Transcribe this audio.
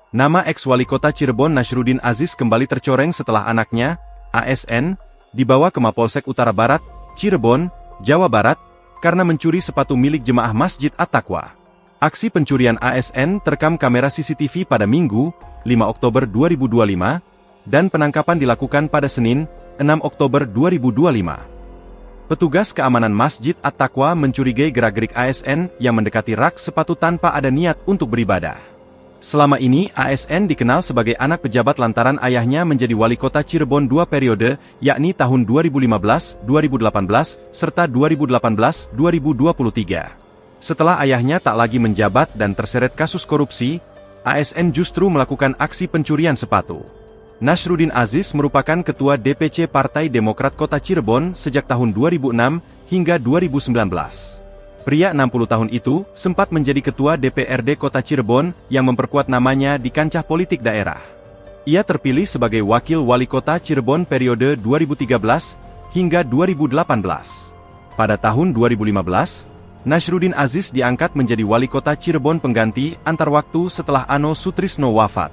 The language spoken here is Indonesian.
Nama ex-wali kota Cirebon Nasruddin Aziz kembali tercoreng setelah anaknya, ASN, dibawa ke Mapolsek Utara Barat, Cirebon, Jawa Barat, karena mencuri sepatu milik jemaah Masjid At-Taqwa. Aksi pencurian ASN terekam kamera CCTV pada Minggu, 5 Oktober 2025, dan penangkapan dilakukan pada Senin, 6 Oktober 2025. Petugas keamanan Masjid At-Taqwa mencurigai gerak-gerik ASN yang mendekati rak sepatu tanpa ada niat untuk beribadah. Selama ini ASN dikenal sebagai anak pejabat lantaran ayahnya menjadi wali kota Cirebon 2 periode, yakni tahun 2015, 2018, serta 2018-2023. Setelah ayahnya tak lagi menjabat dan terseret kasus korupsi, ASN justru melakukan aksi pencurian sepatu. Nasruddin Aziz merupakan ketua DPC Partai Demokrat Kota Cirebon sejak tahun 2006 hingga 2019. Pria 60 tahun itu sempat menjadi ketua DPRD Kota Cirebon yang memperkuat namanya di kancah politik daerah. Ia terpilih sebagai wakil wali kota Cirebon periode 2013 hingga 2018. Pada tahun 2015, Nasruddin Aziz diangkat menjadi wali kota Cirebon pengganti antar waktu setelah Ano Sutrisno wafat.